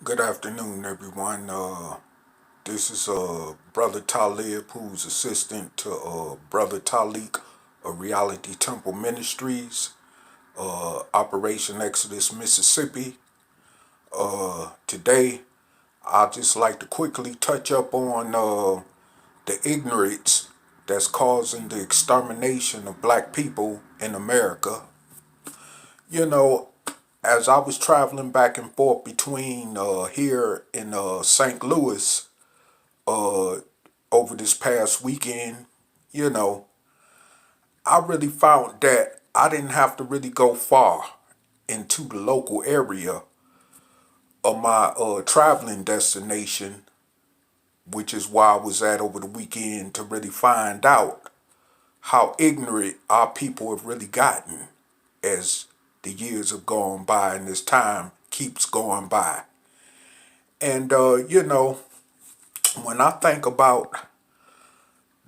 Good afternoon, everyone. This is Brother Talib, who's assistant to Brother Talik of Reality Temple Ministries, Operation Exodus, Mississippi. Today, I'd just like to quickly touch up on the ignorance that's causing the extermination of black people in America. You know, as I was traveling back and forth between here in St. Louis uh, over this past weekend, you know, I really found that I didn't have to really go far into the local area of my traveling destination, which is where I was at over the weekend to really find out how ignorant our people have really gotten as the years have gone by and this time keeps going by. And, when I think about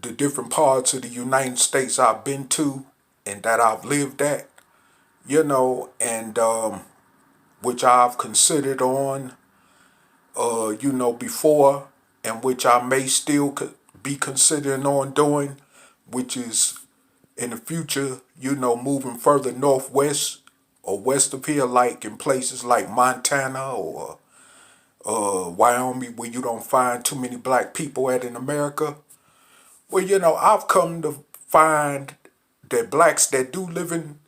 the different parts of the United States I've been to and that I've lived at, and which I've considered on, before, and which I may still be considering on doing, which is in the future, moving further northwest or west of here, like in places like Montana or Wyoming, where you don't find too many black people at in America. Well, I've come to find that blacks that do live in,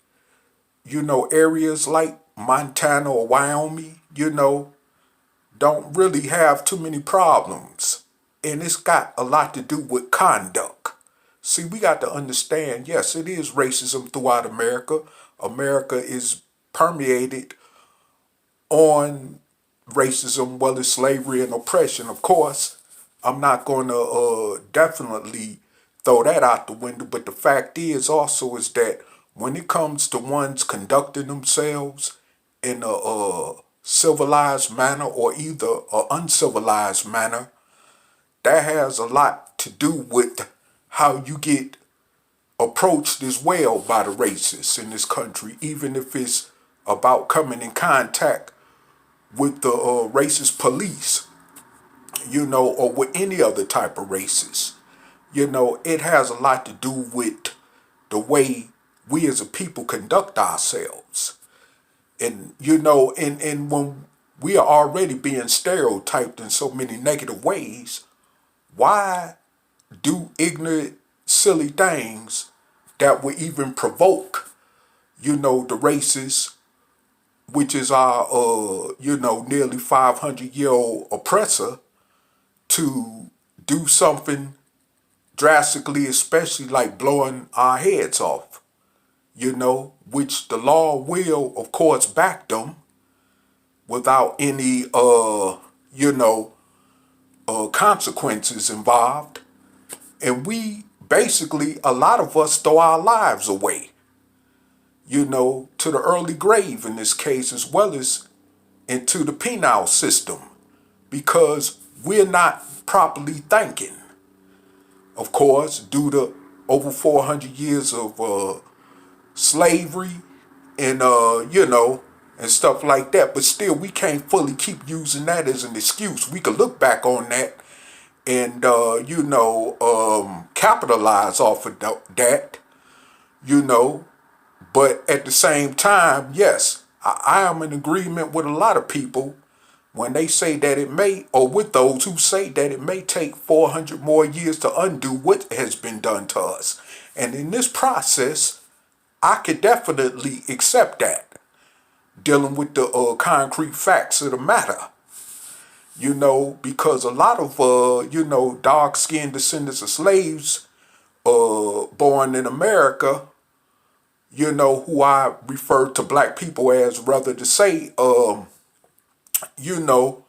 areas like Montana or Wyoming, don't really have too many problems. And it's got a lot to do with conduct. See, we got to understand, yes, it is racism throughout America. America is permeated on racism, well as slavery and oppression, of course. I'm not going to definitely throw that out the window, but the fact is also is that when it comes to ones conducting themselves in a civilized manner or either a uncivilized manner, that has a lot to do with how you get approached as well by the racists in this country, even if it's about coming in contact with the racist police, or with any other type of racist. It has a lot to do with the way we as a people conduct ourselves. And when we are already being stereotyped in so many negative ways, why do ignorant, silly things that would even provoke, the racists, which is our, nearly 500-year-old oppressor, to do something drastically, especially like blowing our heads off, which the law will, of course, back them without any, consequences involved. And we basically, a lot of us throw our lives away, to the early grave in this case, as well as into the penal system, because we're not properly thinking. Of course, due to over 400 years of slavery and, and stuff like that. But still, we can't fully keep using that as an excuse. We could look back on that and, capitalize off of that, you know. But at the same time, yes, I am in agreement with a lot of people when they say that it may, or with those who say that it may take 400 more years to undo what has been done to us. And in this process, I could definitely accept that, dealing with the concrete facts of the matter. Because a lot of, dark-skinned descendants of slaves born in America, who I refer to black people as, rather to say, you know,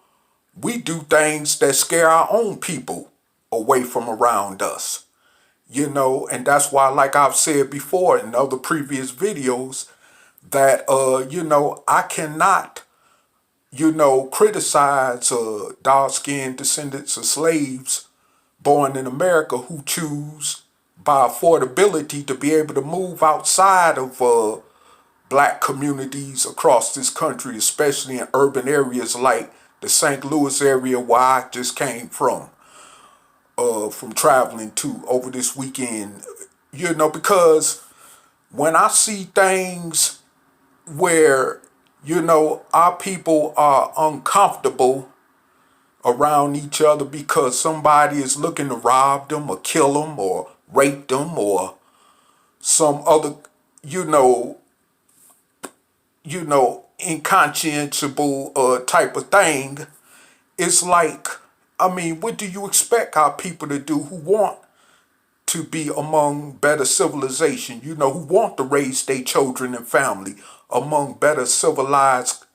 we do things that scare our own people away from around us. And that's why, like I've said before in other previous videos, that, I cannot, criticize dark-skinned descendants of slaves born in America who choose by affordability to be able to move outside of black communities across this country, especially in urban areas like the St. Louis area where I just came from traveling to over this weekend. Because when I see things where, our people are uncomfortable around each other because somebody is looking to rob them or kill them or rape them or some other, you know, inconscientiable type of thing, it's like, what do you expect our people to do who want to be among better civilization, who want to raise their children and family among better civilized,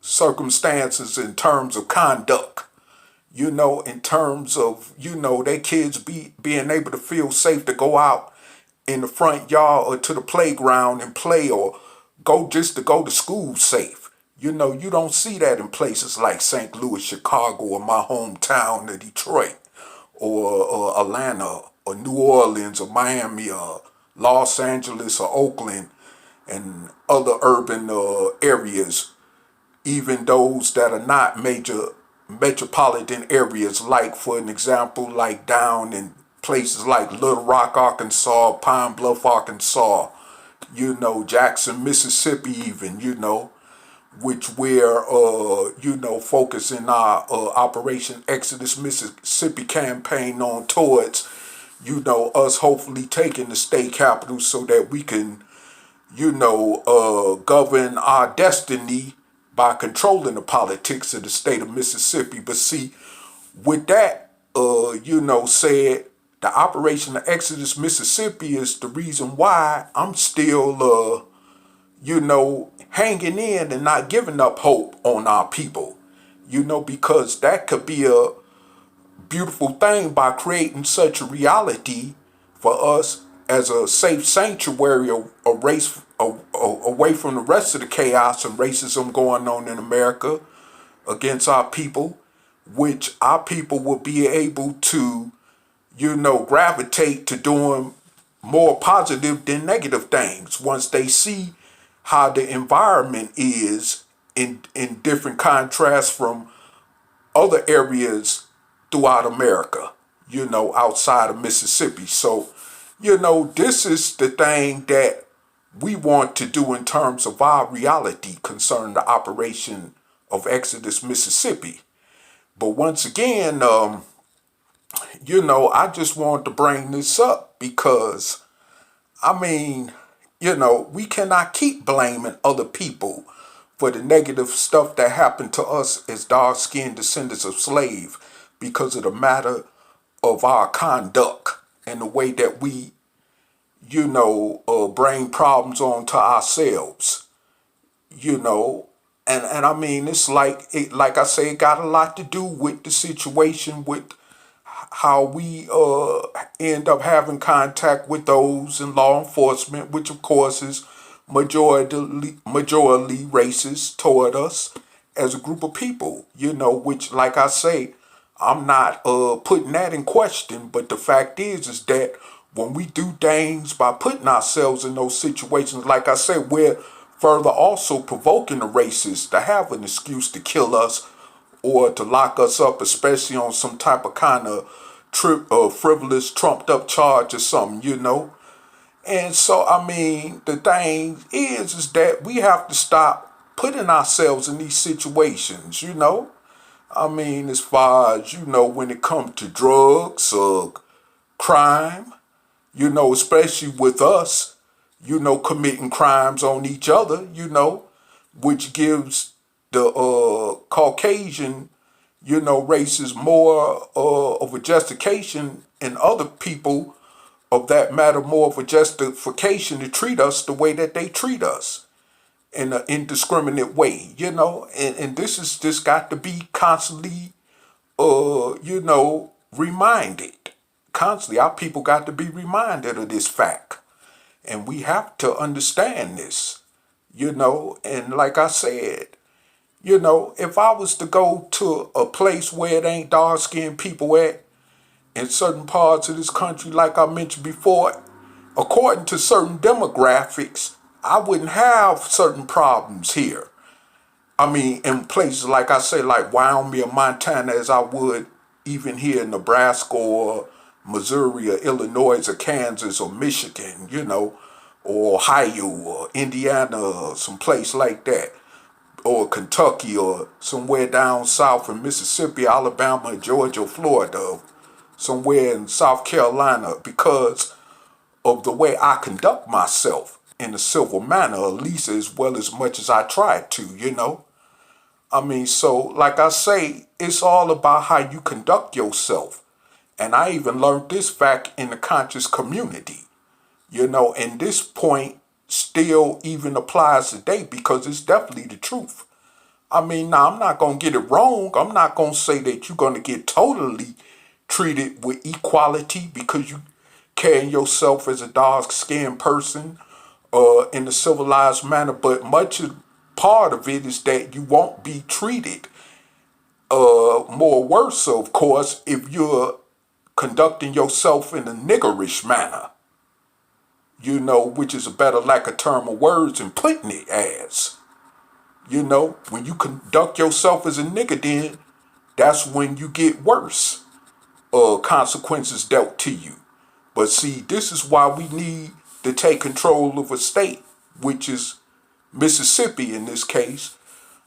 circumstances in terms of conduct, in terms of, their kids being able to feel safe to go out in the front yard or to the playground and play or go to school safe. You don't see that in places like St. Louis, Chicago, or my hometown of Detroit, or Atlanta, or New Orleans, or Miami, or Los Angeles, or Oakland, and other urban areas, even those that are not major metropolitan areas, like, for an example, like down in places like Little Rock, Arkansas, Pine Bluff, Arkansas, Jackson, Mississippi, even, which we're, focusing our Operation Exodus Mississippi campaign on towards, us hopefully taking the state capital so that we can, govern our destiny by controlling the politics of the state of Mississippi. But see, with that, said, the Operation Exodus Mississippi is the reason why I'm still, hanging in and not giving up hope on our people, because that could be a beautiful thing by creating such a reality for us as a safe sanctuary, a race away from the rest of the chaos and racism going on in America against our people, which our people will be able to, gravitate to doing more positive than negative things once they see how the environment is in different contrasts from other areas throughout America, outside of Mississippi. So, this is the thing that we want to do in terms of our reality concerning the operation of Exodus Mississippi. But once again, I just wanted to bring this up because, we cannot keep blaming other people for the negative stuff that happened to us as dark-skinned descendants of slaves because of the matter of our conduct and the way that we, bring problems onto ourselves, and it's like I say, it got a lot to do with the situation with how we end up having contact with those in law enforcement, which of course is majority racist toward us as a group of people, which, like I say, I'm not putting that in question, but the fact is that when we do things by putting ourselves in those situations, like I said, we're further also provoking the racists to have an excuse to kill us or to lock us up, especially on some type of kind of frivolous, trumped up charge or something, And so, the thing is that we have to stop putting ourselves in these situations, as far as, when it comes to drugs or crime, especially with us, committing crimes on each other, which gives the Caucasian, races more of a justification and other people of that matter more of a justification to treat us the way that they treat us in an indiscriminate way, and this is just got to be constantly, reminded. Constantly, our people got to be reminded of this fact. And we have to understand this, and like I said, if I was to go to a place where it ain't dark-skinned people at, in certain parts of this country, like I mentioned before, according to certain demographics, I wouldn't have certain problems here. I mean, in places like I say, like Wyoming or Montana, as I would even here in Nebraska or Missouri or Illinois or Kansas or Michigan, or Ohio or Indiana or some place like that, or Kentucky or somewhere down south in Mississippi, Alabama, Georgia, Florida, somewhere in South Carolina, because of the way I conduct myself in a civil manner, at least as well as much as I try to. I mean, so like I say, it's all about how you conduct yourself. And I even learned this fact in the conscious community, and this point still even applies today because it's definitely the truth. I mean, now I'm not going to get it wrong. I'm not going to say that you're going to get totally treated with equality because you carrying yourself as a dark-skinned person in a civilized manner, but part of it is that you won't be treated more worse, of course, if you're conducting yourself in a niggerish manner, which is a better lack of term of words than putting it as. When you conduct yourself as a nigger, then that's when you get worse consequences dealt to you. But see, this is why we need to take control of a state, which is Mississippi in this case,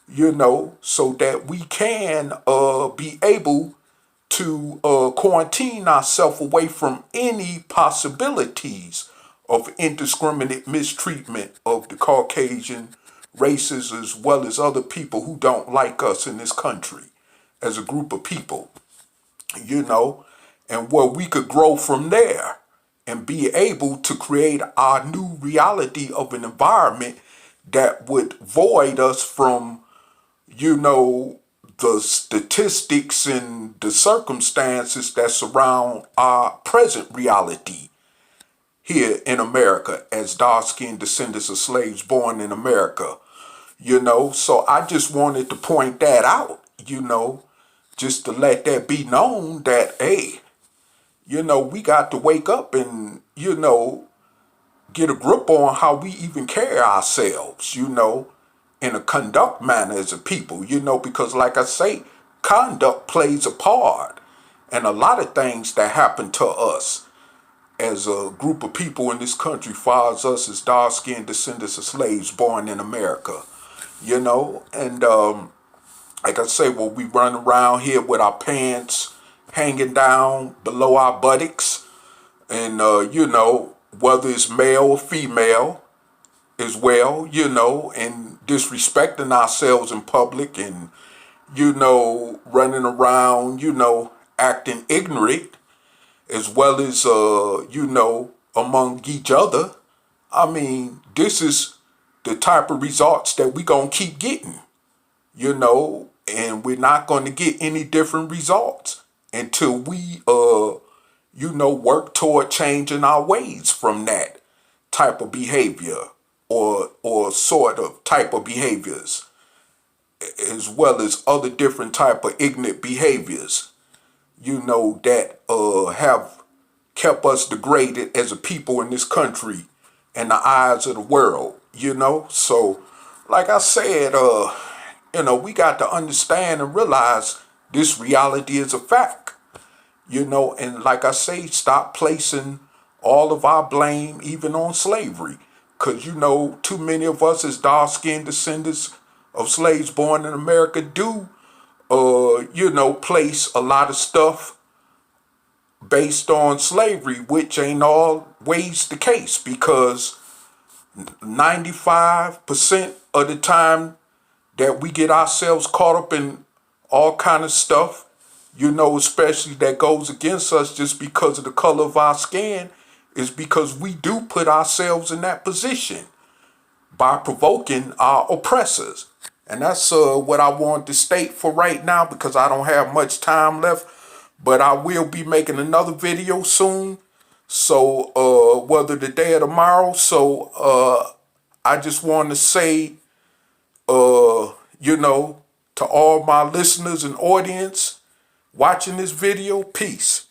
so that we can be able to quarantine ourselves away from any possibilities of indiscriminate mistreatment of the Caucasian races as well as other people who don't like us in this country as a group of people, and where we could grow from there and be able to create our new reality of an environment that would void us from, the statistics and the circumstances that surround our present reality here in America as dark-skinned descendants of slaves born in America. So I just wanted to point that out, just to let that be known that, hey, we got to wake up and, get a grip on how we even carry ourselves, in a conduct manner as a people, because like I say, conduct plays a part in a lot of things that happen to us as a group of people in this country, far as us as dark-skinned descendants of slaves born in America, and like I say, well, we run around here with our pants hanging down below our buttocks, and whether it's male or female as well, and disrespecting ourselves in public and, running around, acting ignorant as well as, among each other. I mean, this is the type of results that we gonna keep getting, and we're not gonna get any different results until we, work toward changing our ways from that type of behavior or sort of type of behaviors, as well as other different type of ignorant behaviors, that have kept us degraded as a people in this country in the eyes of the world, So, like I said, we got to understand and realize this reality is a fact, and like I say, stop placing all of our blame even on slavery. Because, too many of us as dark-skinned descendants of slaves born in America do, place a lot of stuff based on slavery, which ain't always the case because 95% of the time that we get ourselves caught up in all kind of stuff, especially that goes against us just because of the color of our skin, is because we do put ourselves in that position by provoking our oppressors. And that's what I want to state for right now because I don't have much time left. But I will be making another video soon. So whether today or tomorrow. So I just want to say, to all my listeners and audience watching this video, peace.